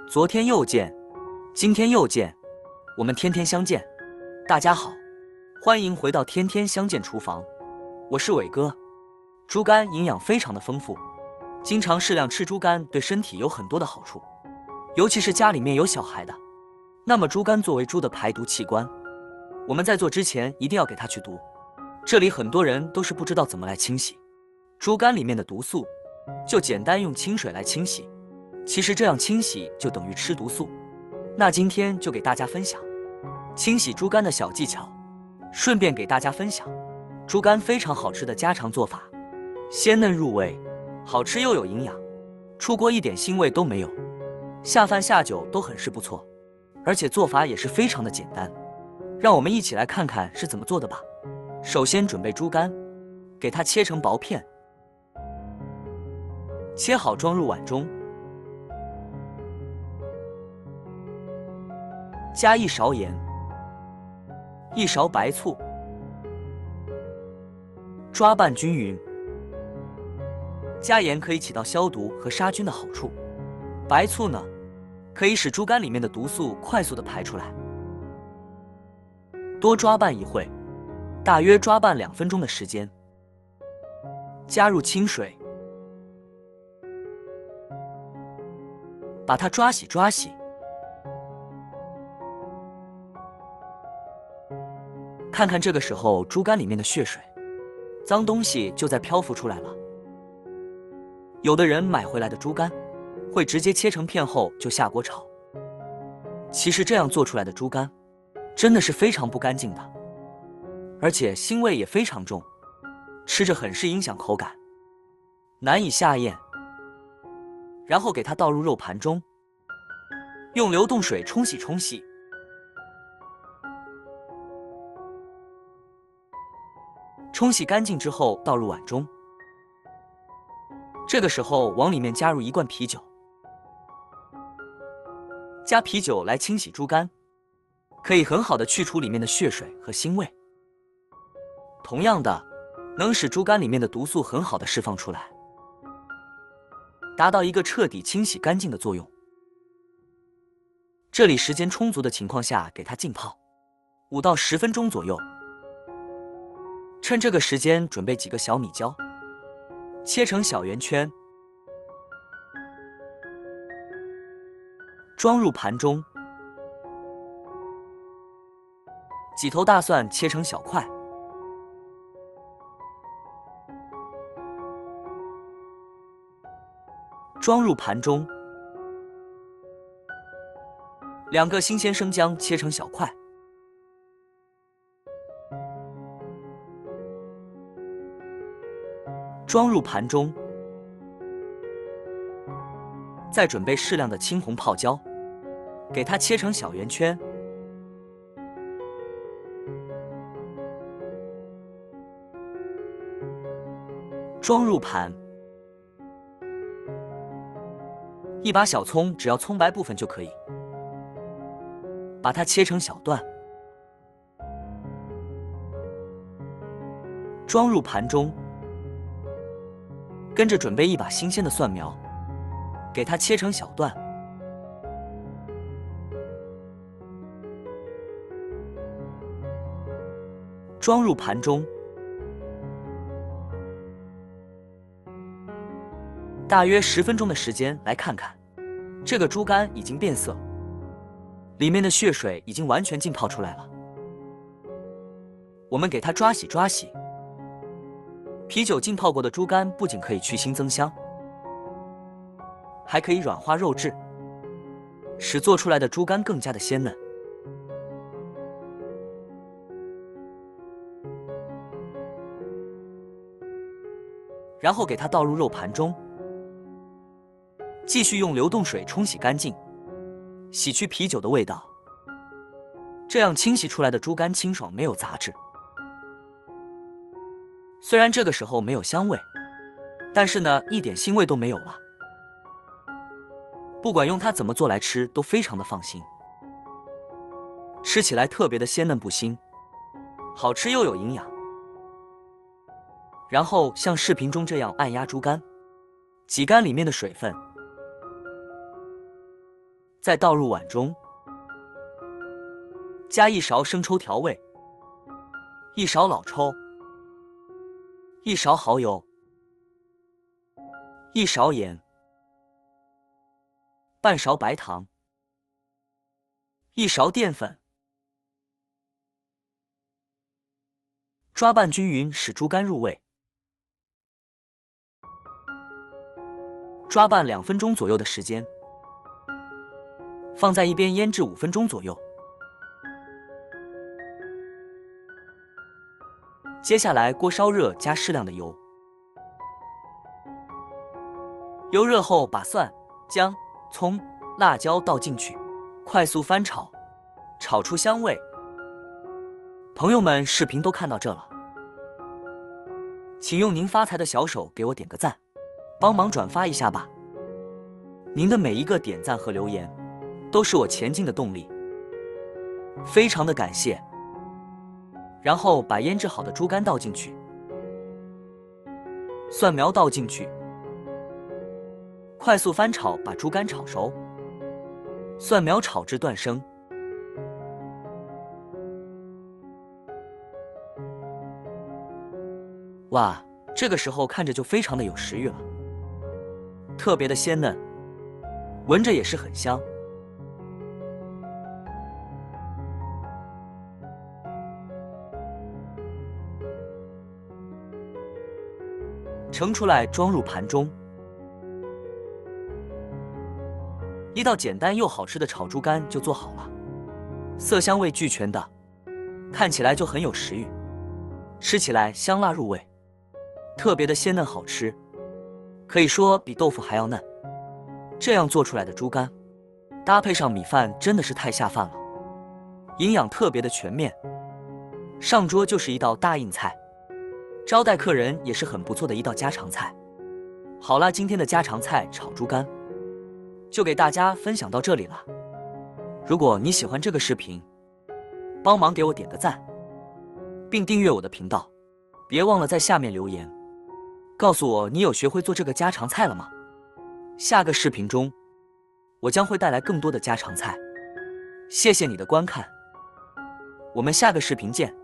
昨天又见，今天又见，我们天天相见。大家好，欢迎回到天天相见厨房，我是伟哥。猪肝营养非常的丰富，经常适量吃猪肝对身体有很多的好处，尤其是家里面有小孩的。那么猪肝作为猪的排毒器官，我们在做之前一定要给它去毒。这里很多人都是不知道怎么来清洗猪肝里面的毒素，就简单用清水来清洗。其实这样清洗就等于吃毒素。那今天就给大家分享清洗猪肝的小技巧，顺便给大家分享猪肝非常好吃的家常做法，鲜嫩入味，好吃又有营养，出锅一点腥味都没有，下饭下酒都很是不错，而且做法也是非常的简单。让我们一起来看看是怎么做的吧。首先准备猪肝，给它切成薄片，切好装入碗中，加1勺盐，1勺白醋，抓拌均匀。加盐可以起到消毒和杀菌的好处，白醋呢，可以使猪肝里面的毒素快速的排出来。多抓拌一会，大约抓拌2分钟的时间。加入清水，把它抓洗。看看这个时候猪肝里面的血水，脏东西就在漂浮出来了。有的人买回来的猪肝会直接切成片后就下锅炒，其实这样做出来的猪肝真的是非常不干净的，而且腥味也非常重，吃着很是影响口感，难以下咽。然后给它倒入肉盘中，用流动水冲洗。冲洗干净之后倒入碗中，这个时候往里面加入1罐啤酒，加啤酒来清洗猪肝，可以很好的去除里面的血水和腥味，同样的能使猪肝里面的毒素很好的释放出来，达到一个彻底清洗干净的作用。这里时间充足的情况下给它浸泡5到10分钟左右。趁这个时间准备几个小米椒，切成小圆圈，装入盘中。几头大蒜切成小块，装入盘中。2个新鲜生姜切成小块，装入盘中。再准备适量的青红泡椒，给它切成小圆圈，装入盘。1把小葱，只要葱白部分就可以，把它切成小段，装入盘中。跟着准备1把新鲜的蒜苗，给它切成小段，装入盘中。大约10分钟的时间来看看，这个猪肝已经变色，里面的血水已经完全浸泡出来了。我们给它抓洗。啤酒浸泡过的猪肝不仅可以去腥增香，还可以软化肉质，使做出来的猪肝更加的鲜嫩。然后给它倒入肉盘中，继续用流动水冲洗干净，洗去啤酒的味道，这样清洗出来的猪肝清爽没有杂质。虽然这个时候没有香味，但是呢，一点腥味都没有了。不管用它怎么做来吃，都非常的放心，吃起来特别的鲜嫩不腥，好吃又有营养。然后像视频中这样按压猪肝，挤干里面的水分，再倒入碗中，加1勺生抽调味，1勺老抽，1勺蚝油，1勺盐，半勺白糖，1勺淀粉，抓拌均匀，使猪肝入味。抓拌2分钟左右的时间，放在一边腌制5分钟左右。接下来锅烧热，加适量的油。油热后，把蒜、姜、葱、辣椒倒进去，快速翻炒，炒出香味。朋友们，视频都看到这了，请用您发财的小手给我点个赞，帮忙转发一下吧。您的每一个点赞和留言，都是我前进的动力，非常的感谢。然后把腌制好的猪肝倒进去，蒜苗倒进去，快速翻炒，把猪肝炒熟，蒜苗炒至断生。哇，这个时候看着就非常的有食欲了，特别的鲜嫩，闻着也是很香。盛出来装入盘中。一道简单又好吃的炒猪肝就做好了，色香味俱全的，看起来就很有食欲，吃起来香辣入味，特别的鲜嫩好吃，可以说比豆腐还要嫩。这样做出来的猪肝，搭配上米饭真的是太下饭了，营养特别的全面，上桌就是一道大硬菜。招待客人也是很不错的一道家常菜。好啦，今天的家常菜炒猪肝就给大家分享到这里了。如果你喜欢这个视频，帮忙给我点个赞，并订阅我的频道，别忘了在下面留言，告诉我你有学会做这个家常菜了吗？下个视频中，我将会带来更多的家常菜。谢谢你的观看，我们下个视频见。